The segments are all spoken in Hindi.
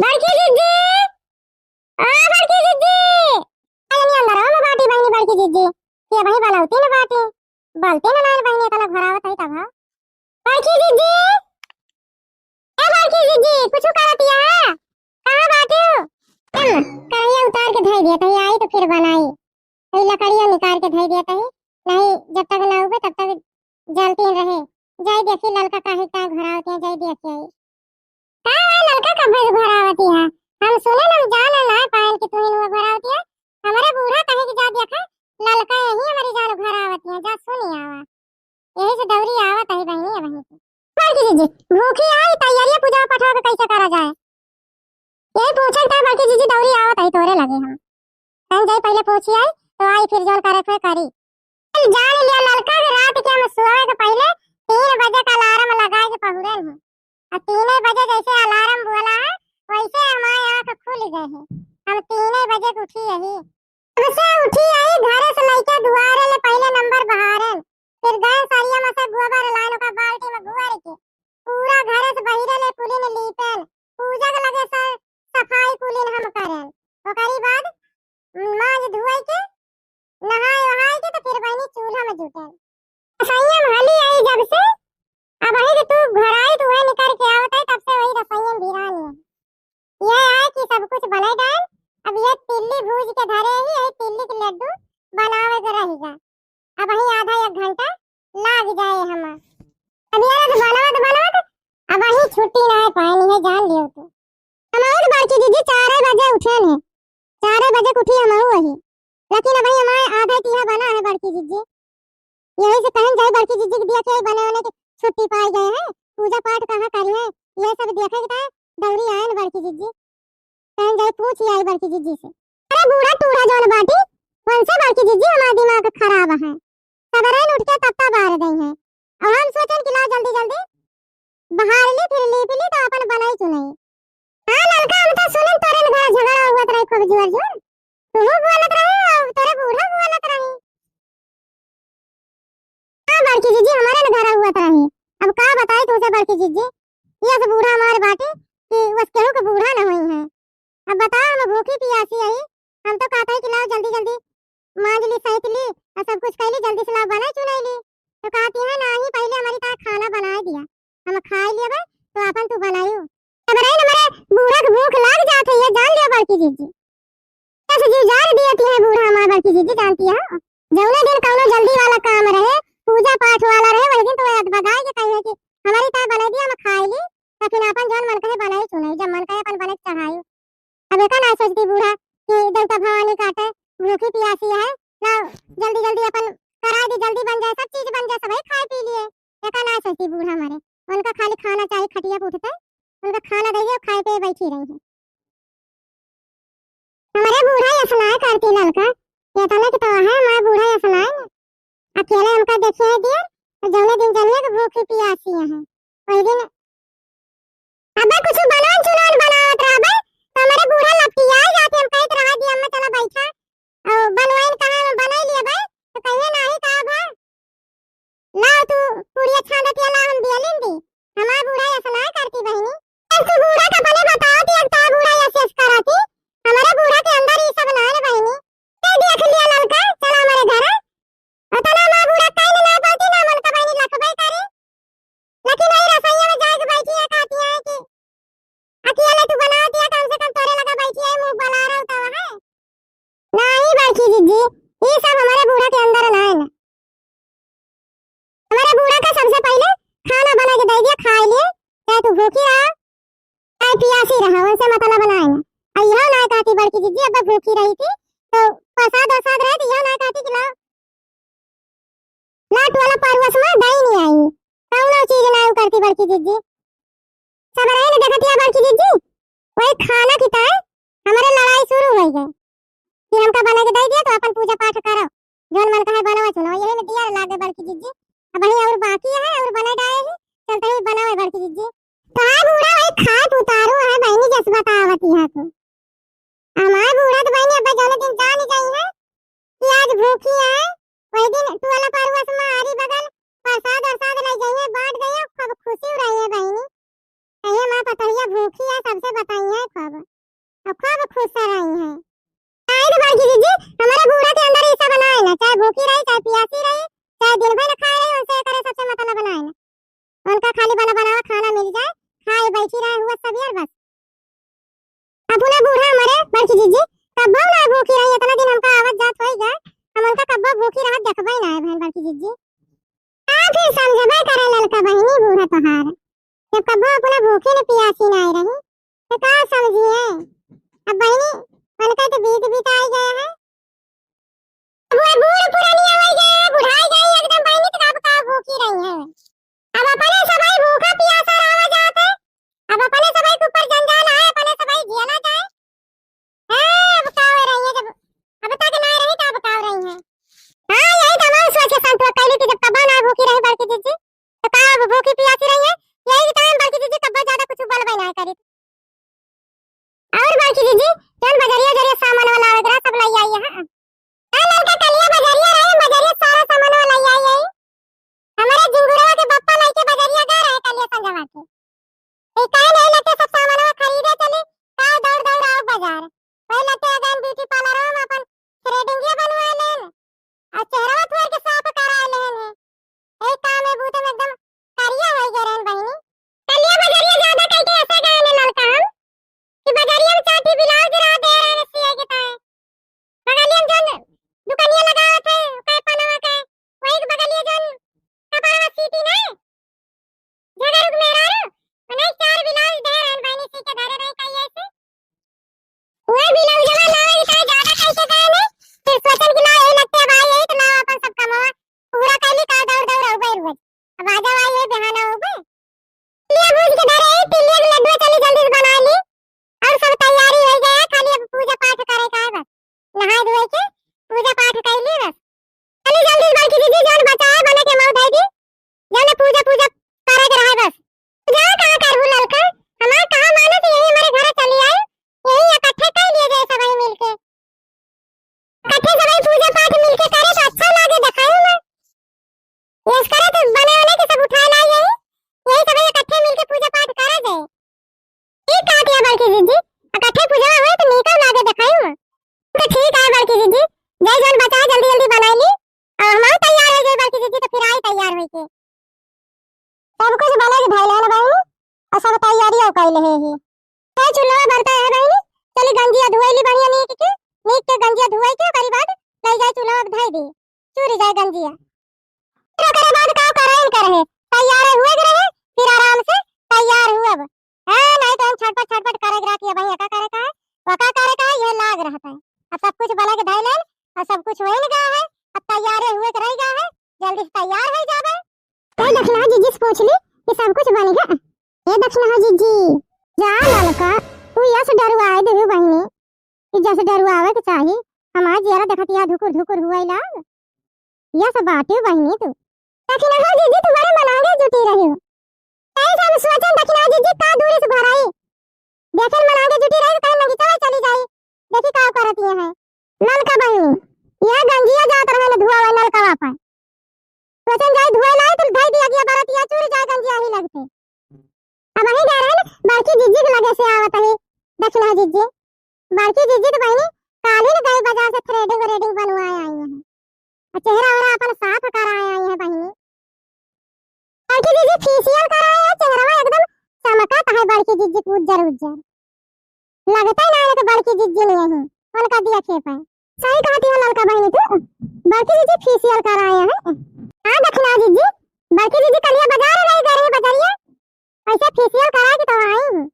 बड़की जीजी बड़की जीजी नहीं अंदर आओ बाटी बहनी बड़की जीजी के भाई बनावती ना बाटी बोलते ना नान बहनी कला घरावत है तब बड़की जीजी बड़की जीजी कुछ करतिया कहां बाटी कहिया उतार के धई दिया तही आई तो फिर बनाई तही लकड़ियां निकाल के धई दिया तही नहीं जब तक ना उगे तब तक जलती रहे जाई देखी ललका काहे का घरावती है जाई देखी आई का ललका कब घरावती है हम सुने हम जान ना पान की तुहिन वो घरावती है हमारे बूढ़ा कहे कि जा देखा ललका यही हमारी जान घरावती है जा सुनी आवा यही से दौरी आवत है बहनी है वहीं से बड़की जीजी भूखी आई तैयारी पूजा पाठ के कैसे करा जाए यही पूछन था बड़की जीजी दौरी आवत है तोरे लगे हम कहीं जाई पहले पूछी आई तो आई फिर जोन करे फिर करी जान लिया ललका के रात के हम सोए के पहले 3 बजे का अलार्म लगा के पहुरे हैं और 3 बजे जैसे अलार्म बोला है वैसे हमारे आंख खुल गए हैं हम 3 बजे उठी यही सबसे उठी आई घर से लेके दुआरे ले पहले नंबर बहारन फिर गए सारिया में से गोबर लानो का बाल्टी में गुआर के पूरा घर से बहिरे ले पुलिन लीपन पूजा के लगे सफाई पुलिन हम करन ओकरी बाद मांज धुआई के नहाए वहाए के तो फिर बहनी चूल्हा में जुटन रसोईया में हली आई जब से अब वही कि तू घर आई तो वही निकल के आवत है तब से वही रसोईया में वीरान है ये है कि सब कुछ बना डाल अब ये तिल्ली भूज के धरे ही यही तिल्ली के लड्डू बनावे के रहेगा अब वही आधा 1 घंटा लग जाए हम अब यार बनावत अब वही छुट्टी ना पानी है जान लियो तू हमारे बड़की दीदी 4 बजे उठे ने 4 बजे उठी हम वही लेकिन अब हमारे आधा तीहा बना है बड़की जीजी यही से कहन जाए बड़की जीजी के दिया के बने होने के छुट्टी पाई गए हैं पूजा पाठ कहां करी है ये सब देखे के दौरी आए न बड़की जीजी कहन जाए पूछ आई बड़की जीजी से अरे बूढ़ा टूरा जोन बाटी कौन से बड़की जीजी हमारा दिमाग खराब है सवेरे उठ के तब बाहर गई है और हम सोचन कि ला जल्दी जल्दी बाहर ले फिर ले तो अपन बनाई चुनाई हां लड़का हम तो सुनन तोरे घर झगड़ा हुआ रहे खूब जोर जोर तू बोलत रहे तेरे बूढ़ा बोलत रहे हां बड़की जीजी हमारे न घर हुआ रहे अब का बताए तुझे बड़की जीजी ये से बूढ़ा हमारे बाटे कि उसके के बूढ़ा न होई है अब बता हम भूखी प्यासी आई हम तो कहते हैं कि लाओ जल्दी जल्दी मांज ली सहित ली और सब कुछ कर ली जल्दी से लाओ बना चुनाई ली तो कहती है नहीं पहले हमारी तरह खाना बना दिया हम खा लिए बे तो अपन तू बनाइयो अब रे हमारे बूढ़ा के भूख लग जात है ये जान लिया बड़की जीजी कैसे जी जार दियती है बूढ़ा हमारा बड़की जीजी जानती है जौने दिन कौनो जल्दी वाला काम रहे पूजा पाठ वाला रहे वही दिन तो बधाई के कहे कि हमारी तरह बना दिया हम खा ली लेकिन अपन जोन मन कहे बनाई चुनाई जब मन कहे अपन बने चढ़ाई अब एक ना सोचती बूढ़ा कि देवता भवानी काटे भूखी प्यासी है ना जल्दी जल्दी अपन करा दी जल्दी बन जाए सब चीज बन जाए सब खाए पी लिए एक ना सोचती बूढ़ा हमारे उनका खाली खाना चाहिए खटिया उठते उनका खाना दे खाए पे बैठी रही है हमारे बूढ़ा असलाय करती ललका ये तो ना कि तो है हमारा बूढ़ा असलाय अकेले हमका देखिए दिया तो जौने दिन जलिए कि भूखी प्यासी है वही दिन अबे कुछ बनान चुनान बनावत रहा बे तो हमारे बूढ़ा लपटिया जाते हम कहत रहा दिया अम्मा चला बैठा और बनवाइन कहां बनाई लिए बे तो कहिए नहीं का बा ला तू पूरी अच्छा दतिया ला हम दियलिन दी हमारा बूढ़ा असलाय करती बहनी तू बूढ़ा का पहले बताओ ती अब ता बूढ़ा ऐसे कराती हमारे बूढ़ा के अंदर ये सब ना है बहनी ते देख लिया लड़का चला हमारे घर और तना हमारा बूढ़ा कहीं ना पाती ना मन का बहनी लखबई करे लेकिन नहीं रसोईया में जाके बैठी है कहती है कि अकेले तू बना दिया कम से कम तोरे लगा बैठी है मुंह बना रहा होता है नहीं बड़की जीजी ये सब हमारे बूढ़ा के अंदर ना है हमारे बूढ़ा का सबसे पहले खाना बना के दे दिया खा लिए चाहे तू भूखी रहा चाहे प्यासी रहा वैसे मतलब बनाए ना यह ना कहती बड़की जीजी अब भूखी रही थी तो प्रसाद रहे तो यह ना कहती कि लाट वाला परवस में दही नहीं आई कौनो चीज ना करती बड़की जीजी सब रहे ने देखती है बड़की जीजी वही खाना की तरह हमारे लड़ाई शुरू हो गई कि हमका बना के दे दिया तो अपन पूजा पाठ करो जोन मन कहे बनवा चुनो यही ने दिया लागे बड़की जीजी अब वही और बाकी है और बना डाले ही चलते ही बनावे बड़की जीजी कहा बूढ़ा वही खाट उतारो है बहनी जस बतावती है तो हमारा बूढ़ा तो बहनी अब जाने दिन जान ही गई है कि आज भूखी है वही दिन तू वाला परवस में आरी बगल प्रसाद ले गई है बांट गई है खूब खुशी हो रही है बहनी कहिए मां पतरिया भूखी है सबसे बताइए खब अब खब खुश रही है आए तो बाकी दीदी हमारे बूढ़ा के अंदर ऐसा बनाए ना चाहे भूखी रहे चाहे प्यासी रहे चाहे दिन भर खाए रहे उनसे करे सबसे मतलब बनाए ना उनका खाली बना बनावा खाना मिल जाए खाए बैठी रहे हुआ सब यार बस अपना बूढ़ा हमारे बाकी दीदी कब्बो ना भूखी रही इतना दिन हमका आवत जात होएगा हम उनका कब्बो भूखी रहत देखबे ना है बहन बाकी दीदी फिर समझबे करे ललका बहनी बूढ़ा तोहार जब कब्बो अपना भूखे ने पियासी ना रही तो का समझिए अब बहनी उनका तो बीत बीत आ गया है वो बूढ़ पुरानी हो गई बुढ़ाई गई एकदम बहनी तो कब का भूखी रही है अब अपने सबाई भूखा प्यासा रहा जाते अब अपने सबाई के ऊपर जंजाल है अपने सबाई जिया ना जाए अब का हो रही है जब अब तक ना रही तब का हो रही है हां यही तमाम सोच संतोष कैली कि जब कब्बा ना भूखी रही बल्कि दीदी तो का भूखी प्यासी रही है यही टाइम बल्कि दीदी कब्बा ज्यादा कुछ बल बना करी और बाकी दीदी चल बजरिया जरिया सामान वाला वगैरह सब लाई आई है हां लड़का कलिया बजरिया रहे बजरिया सारा सामान वाला लाई आई है हमारे जिंगुरवा के बप्पा लाई के बजरिया गा रहे कलिया संजवा के ए काहे नहीं लेते सब सामान खरीदे चले का दौड़ दौड़ आओ बाजार पहले लेते अगन ब्यूटी पार्लर में अपन थ्रेडिंग बनवा लेन और चेहरा थोड़ के साफ करा लेन है एक काम है बूते में एकदम करिया हो गए रहन बहनी कलिया बजरिया ज्यादा कह के ऐसे गाने लड़का हम कि बजरिया में चाटी ब्लाउज रा दे रहे सिए के ताए बगलिया जन दुकानिया लगावे थे काय पनावा के वही बगलिया जन कपड़ा सीती नहीं जगह रुक मेरा नहीं चार ब्लाउज दे रहे बहनी सी के धरे रही कई ऐसे वो ब्लाउज जमा लावे काय ज्यादा कैसे गाने फिर सोचन कि ना ये लगते भाई यही तो ना अपन सब कमावा पूरा कैली का दौड़ दौड़ हो गई रोज अब आजा भाई ये बहाना हो गए ये भूज के धरे तिल्ली के लड्डू चली जल्दी से बना ली और सब तैयारी हो गया खाली अब पूजा पाठ करे का है बस नहा धोए के पूजा पाठ कर ली बस चली जल्दी बाकी दीदी जान बचाए बने के मौत है दी जाने पूजा पूजा करे के रहे बस पूजा कहां करबू ललका हमार कहां माने तो यही हमारे घर चली आई यही इकट्ठे कर लिए गए सभी मिलके इकट्ठे सभी पूजा पाठ मिलके करे तो अच्छा लागे दिखाई ना ये करे तो बने वाले के सब उठा ला यही सभी इकट्ठे मिलके पूजा पाठ करे जाए ठीक कहा दिया बाकी दीदी इकट्ठे पूजा हुए तो निकल लागे दिखाई ना तो ठीक है बाकी दीदी जय जन बचा जल्दी जल्दी बना ली और हम तैयार हो गए बाकी दीदी तो फिर आई तैयार होई के सब कुछ बना के धैला ना बहनी और सब तैयारी हो कइले है तो चूल्हा बरता है बहनी चली गंजिया धोइली बढ़िया नीक के गंजिया धोई के करी बाद ले जाए चूल्हा धई दी चूरी जाए गंजिया फिर ओकरे बाद का करे तैयार हुए रहे फिर आराम से तैयार हुए अब हां नहीं तो हम छटपट करे गिरा के भैया का करे का वका करे का ये लाग रहता है अब सब कुछ बना के धई ले और सब कुछ हो गया है अब तैयार हुए रह गया है जल्दी से तैयार हो जावे तो दक्षिणा जीजी से पूछ ली कि सब कुछ बन गया ये दक्षिणा जीजी जा ललका तू यस डरवाए दे बहनी कि जैसे डरवावे के चाहिए हमार जरा देखतिया धुकुर धुकुर हुआ लाग यस बाटे बहनी तू दक्षिणा जीजी तुम्हारे मनागे जुटी रही हो ऐसा हम सोचन दक्षिणा जीजी का दूरी से भराई देखन मनागे जुटी रही तो लगी चला चली जाई देखी का करती है नलका बहनी यह गंजिया जात रहे धुआ वाला नलका वापस सोचन जाए धुआ लाए तो ढाई दिया गया बरतिया चूरी जाए गंजिया ही लगते अब वही जा रहे हैं बाकी जीजी के लगे से आवत है दक्षिणा जीजी बाकी जीजी तो बहनी काली ने गई बाजार से थ्रेडिंग बनवाए आई है चेहरा वाला अपन साफ कराए आई है बहनी बाकी जीजी फेशियल कराए है चेहरा एकदम चमकता है बाकी जीजी उज्जर लगता है ना तो बाकी जीजी नहीं है उनका दिया खेप है सही कहती है लड़का बहनी तो बाकी जीजी फेशियल कराए है हां दक्षिणा जीजी बाकी जीजी कलिया बाजार नहीं गए बजरिया ऐसे फेशियल करा के तो आई हूं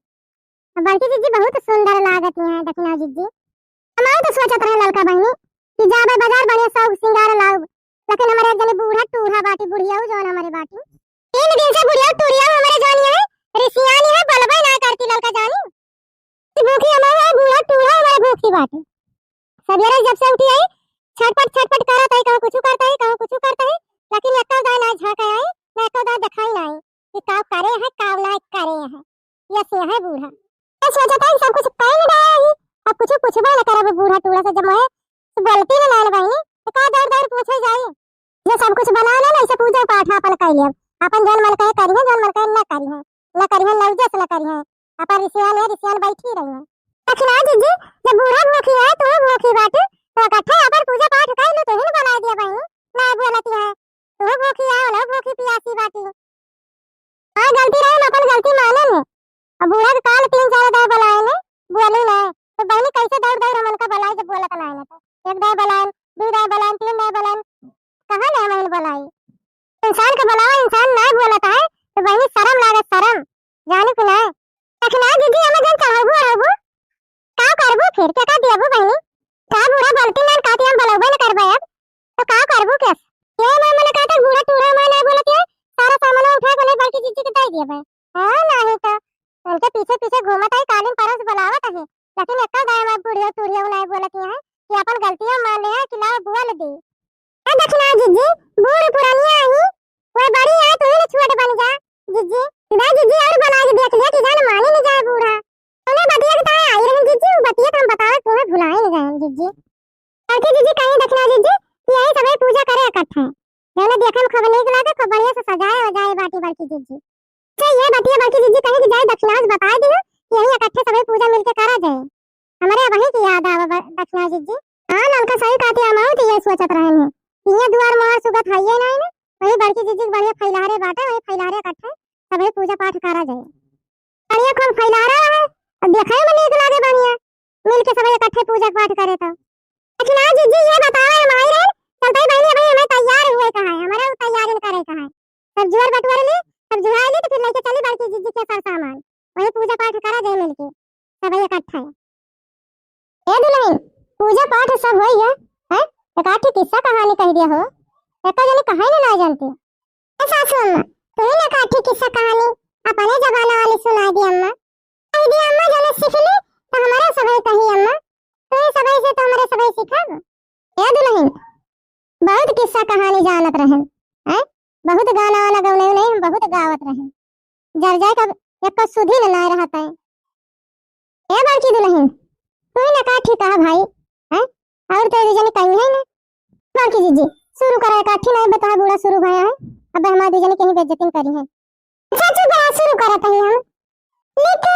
बाकी जीजी बहुत सुंदर लागती है दक्षिणा जीजी हमारे तो सोचत रहे लड़का बहनी कि जाबे बाजार बढ़िया सब सिंगार लाओ लेकिन हमारे जने बूढ़ा टूढ़ा बाटी बुढ़िया जोन हमारे बाटी 3 दिन से बुढ़िया टूढ़िया हमारे जानी है ऋषियानी है बलबई ना करती लड़का जानी भूखी हमारे बूढ़ा टूढ़ा हमारे भूखी बाटी सवेरे जब से उठी आई छटपट करत है कहूं कुछ करता है लेकिन एकल दाई ना झाका आई ना एकल दाई दिखाई ना आई कि का करे है का ना करे है ये से है बूढ़ा मैं सोचा था सब कुछ पहन डाला ही अब कुछ पूछबा ना करब बूढ़ा टूढ़ा से जब मैं बोलती ना लाल बहनी तो का दर पूछे जाए ये सब कुछ बना ले ना इसे पूजा पाठ अपन कर लिया अपन जन मन कहे करिए जन मन कहे ना करिए लौजे से ना करिए अखिला जीजी जब बूढ़ा भूखी है तो भूखी बाटे तो इकट्ठे अपन पूजा पाठ कर लो तो ही बना दिया बहनी ना बोलती है तो भूखी है ना भूखी पियासी बाटी हां गलती रहे अपन गलती माने ने अब बूढ़ा के काल 3-4 दाव बनाए ने बोलू ना तो बहनी कैसे दौड़ दौड़ मन का बनाए जब बोलत ना है तो एक दाव बनाए दो दाव बनाए तीन दाव बनाए कहां ले मन बनाई इंसान का बनावा इंसान ना बोलता है तो बहनी शर्म लागत शर्म जाने को ना अखिला जीजी हमें जन चाहबो रहबो का करबो फिर क्या का देबो बहनी का बूढ़ा बोलती ना काती हम बोलबो न करबो अब तो का करबो कैस ये मैं मैंने कहा था बूढ़ा टूरा मैं नहीं बोलती है सारा सामान उठा के ले बाकी जीजी के दे दिया भाई हां नहीं तो उनके पीछे पीछे घूमत है कालीन परस बुलावत है लेकिन एक गाय में बूढ़िया टूरिया नहीं बोलती है कि अपन गलतियां मान ले कि ना बुआ ले दे ए दक्षिणा जीजी बूढ़ी पुरानी आई वो बड़ी है तो ही छोटे बन जा जीजी ना जीजी और बना के देख लिया कि जान माने नहीं जाए बूढ़ा तूने बतिया के ताए आई रही जीजी बतिया तो हम बतावे तुम्हें भुलाए नहीं गए जीजी करके जीजी कहीं दक्षिणा जीजी कि यही सबे पूजा करे इकट्ठे मैंने देखा में खबर नहीं लगा तो बढ़िया से सजाए हो जाए बाटी बड़की जीजी अच्छा ये बतिया बड़की जीजी कहीं कि जाए दक्षिणा बता दियो कि यही इकट्ठे सबे पूजा मिलके करा जाए हमारे वही की याद आवा दक्षिणा जीजी हां नलका सही काती आमाऊ तो ये सोचत रहे हैं ये द्वार मार सुगत है नहीं ना वही बड़की जीजी बढ़िया फैलारे बाटे वही फैलारे इकट्ठे सबे पूजा पाठ करा जाए बढ़िया खूब फैलारा है अब देखा है मने लागे बढ़िया मिल के सबे इकट्ठे पूजा पाठ करे तो अच्छा जीजी ये बताओ हम आई रहे चलते बहनी भाई हमें तैयार हुए कहां है हमारा तैयारी करे कहां है सब जोर बटवारे ले सब जुड़ा ले तो फिर लेके चली बड़की जीजी के साथ सामान वही पूजा पाठ करा जाए मिल के सबे इकट्ठे ए दुल्हन पूजा पाठ सब होई है हैं इकट्ठे किस्सा कहानी कह दिया हो एक जने कहानी ना जानती ऐसा सुन तू ही इकट्ठे किस्सा कहानी अपने जमाना वाली सुना दी अम्मा कह दी अम्मा जने सीख ले तो हमारा सबे कही अम्मा तो सबे से तो हमारे सबे सिखाब ए दुल्हन बहुत किस्सा कहानी जानत रहन हैं बहुत गाना वाला गौने नहीं हम बहुत गावत रहन जर जाए का एक सुधी न ना रहता है ए बाकी दुल्हन तू ही इकट्ठे कहा भाई हैं और तो जने कहीं है ना बाकी जीजी शुरू करा इकट्ठे नहीं बता बूढ़ा शुरू भया है अब हमारी जने कहीं बेइज्जती करी है सच बड़ा शुरू करत है हम लिख दे